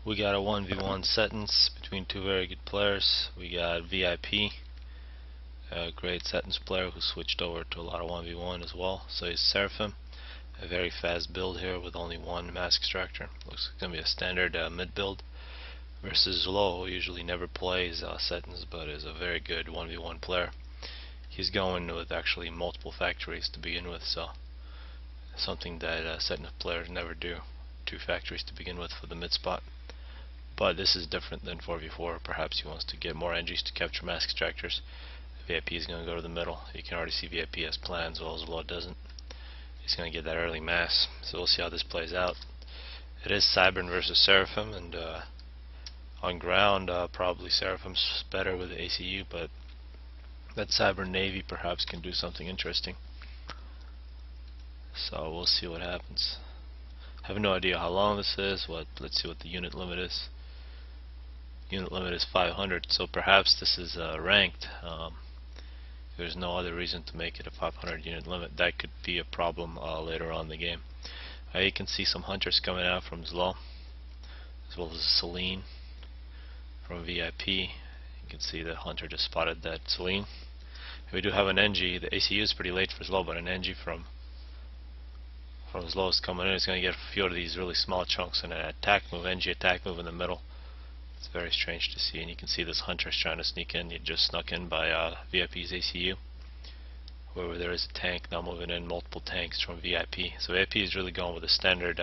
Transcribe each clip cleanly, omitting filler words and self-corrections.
We got a 1v1 Setons between two very good players. We got VIP, a great Setons player who switched over to a lot of 1v1 as well. So he's Seraphim, a very fast build here with only one mask extractor. Looks like it's going to be a standard mid build versus Low, who usually never plays Setons but is a very good 1v1 player. He's going with actually multiple factories to begin with, so something that Setons players never do. 2 factories to begin with for the mid spot. But this is different than 4v4. Perhaps he wants to get more energies to capture mask extractors. VIP is going to go to the middle. You can already see VIP has plans, while Zlo doesn't. He's going to get that early mass, so we'll see how this plays out. It is Cybran versus Seraphim, and on ground probably Seraphim's better with the ACU, but that Cybran Navy perhaps can do something interesting. So we'll see what happens. I have no idea how long this is. Let's see what the unit limit is. Unit limit is 500, so perhaps this is ranked. There's no other reason to make it a 500 unit limit. That could be a problem later on in the game. You can see some hunters coming out from Zlo, as well as Celine from VIP. You can see the hunter just spotted that Celine. We do have an NG. The ACU is pretty late for Zlo, but an NG from Zlo is coming in. It's going to get a few of these really small chunks and an attack move, NG attack move in the middle. It's very strange to see, and you can see this hunter is trying to sneak in. He just snuck in by VIP's ACU. Wherever there is a tank, now moving in multiple tanks from VIP. So VIP is really going with a standard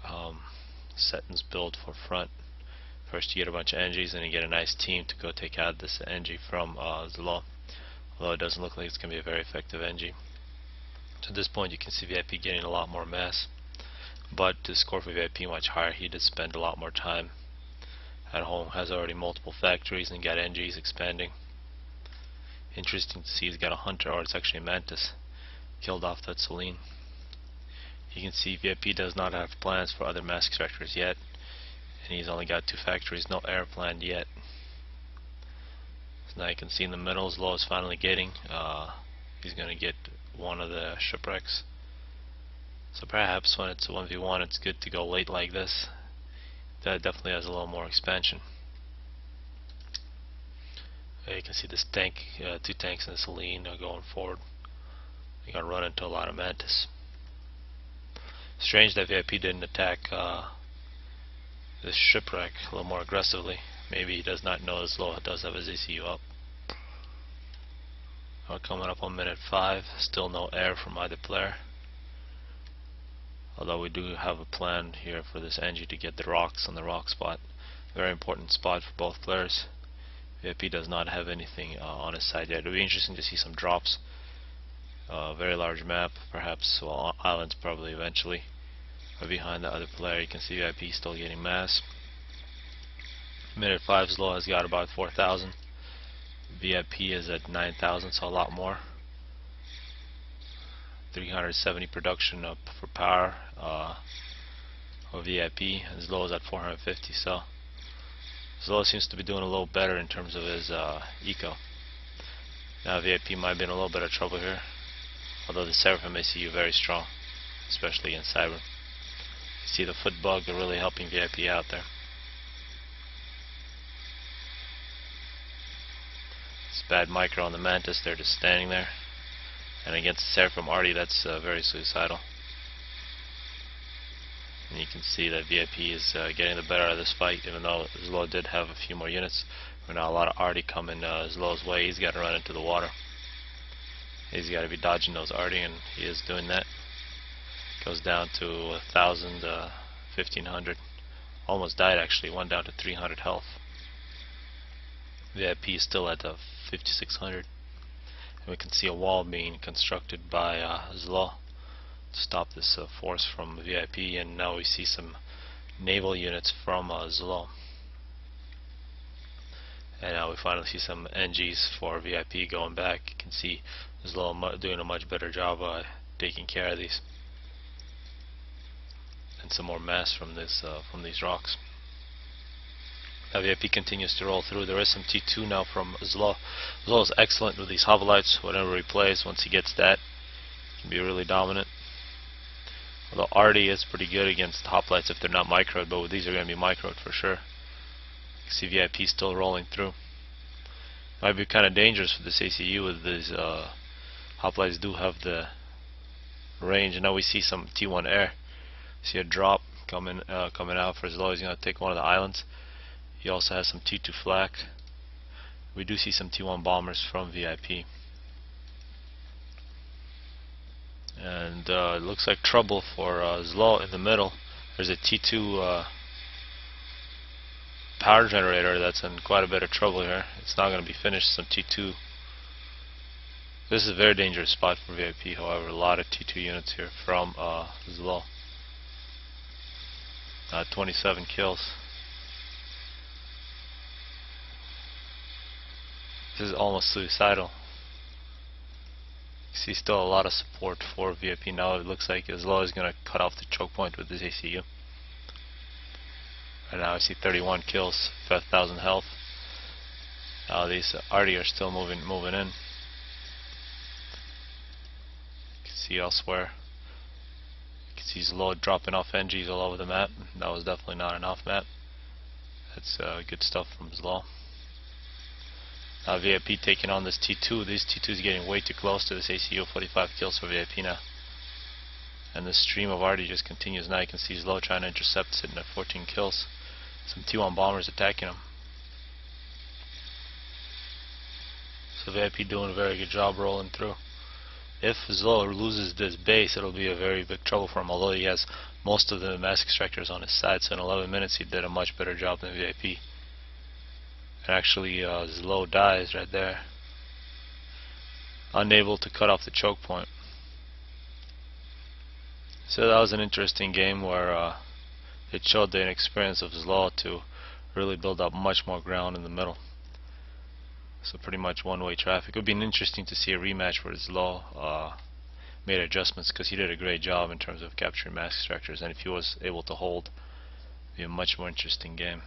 Setons build for front. First you get a bunch of NGs, and you get a nice team to go take out this NG from Zlo. Although it doesn't look like it's going to be a very effective NG. So at this point you can see VIP getting a lot more mass. But to score for VIP much higher, he did spend a lot more time at home. Has already multiple factories and got NGs expanding. Interesting to see he's got a hunter, or it's actually a mantis. Killed off that Celine. You can see VIP does not have plans for other mask extractors yet, and he's only got 2 factories, no air planned yet. So now you can see in the middle, Zlo is finally getting. He's going to get one of the shipwrecks. So perhaps when it's a 1v1, it's good to go late like this. That definitely has a little more expansion. You can see this tank, 2 tanks in Celine going forward. You're going to run into a lot of mantis. Strange that VIP didn't attack this shipwreck a little more aggressively. Maybe he does not know Zlo does have his ACU up. We're coming up on minute 5. Still no air from either player. Although we do have a plan here for this NG to get the rocks on the rock spot. Very important spot for both players. VIP does not have anything on his side yet. It'll be interesting to see some drops. Very large map, perhaps, well, islands probably eventually. But behind the other player you can see VIP still getting mass. Minute 5 Zlo has got about 4,000. VIP is at 9,000, so a lot more. 370 production up for power of VIP, and Zlo is at 450, so Zlo seems to be doing a little better in terms of his eco. Now VIP might be in a little bit of trouble here, although the Seraphim ACU very strong, especially in Cybran. You see the foot bug really helping VIP out there. It's bad micro on the mantis, they're just standing there. And against the Seraphim Artie, that's very suicidal. And you can see that VIP is getting the better of this fight, even though Zlo did have a few more units. But now a lot of Artie coming Zlo's way. He's got to run into the water. He's got to be dodging those Artie, and he is doing that. Goes down to 1,000, 1,500. Almost died actually, went down to 300 health. VIP is still at 5,600. We can see a wall being constructed by Zlo to stop this force from VIP, and now we see some naval units from Zlo. And now we finally see some NGs for VIP going back. You can see Zlo doing a much better job taking care of these. And some more mass from these rocks. Now VIP continues to roll through. There is some T2 now from Zlo. Zlo is excellent with these hovelites. Whatever he plays, once he gets that, he can be really dominant. Although Artie is pretty good against hoplites if they're not microed, but these are going to be microed for sure. You see VIP still rolling through. Might be kind of dangerous for this ACU with these hoplites do have the range. And now we see some T1 air. See a drop coming out for Zlo. He's going to take one of the islands. He also has some T2 flak. We do see some T1 bombers from VIP. And it looks like trouble for Zlo in the middle. There's a T2 power generator that's in quite a bit of trouble here. It's not going to be finished. Some T2. This is a very dangerous spot for VIP, however. A lot of T2 units here from Zlo. 27 kills. This is almost suicidal. You see still a lot of support for VIP now. It looks like Zlo is going to cut off the choke point with this ACU. And now I see 31 kills, 5,000 health. Now these Artie are still moving in. You can see elsewhere. You can see Zlo dropping off NGs all over the map. That was definitely not an off map. That's good stuff from Zlo. VIP taking on this T2. This T2 is getting way too close to this ACU. 45 kills for VIP now. And the stream of Artie just continues. Now you can see Zlo trying to intercept, sitting at 14 kills. Some T1 bombers attacking him. So VIP doing a very good job rolling through. If Zlo loses this base, it'll be a very big trouble for him, although he has most of the mass extractors on his side. So in 11 minutes he did a much better job than VIP. And actually Zlo dies right there, unable to cut off the choke point. So that was an interesting game where it showed the inexperience of Zlo to really build up much more ground in the middle. So pretty much one-way traffic. It would be interesting to see a rematch where Zlo made adjustments, because he did a great job in terms of capturing mass extractors, and if he was able to hold, it would be a much more interesting game.